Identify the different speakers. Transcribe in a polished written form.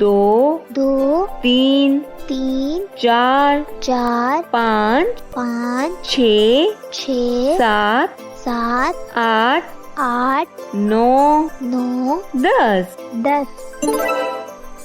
Speaker 1: 2،
Speaker 2: 2،
Speaker 1: 3،
Speaker 2: 3،
Speaker 1: 4،
Speaker 2: 4،
Speaker 1: 5،
Speaker 2: 5،
Speaker 1: 6،
Speaker 2: 6،
Speaker 1: 7،
Speaker 2: 7،
Speaker 1: 8،
Speaker 2: 8،
Speaker 1: 9،
Speaker 2: 9،
Speaker 1: 10۔
Speaker 2: 10۔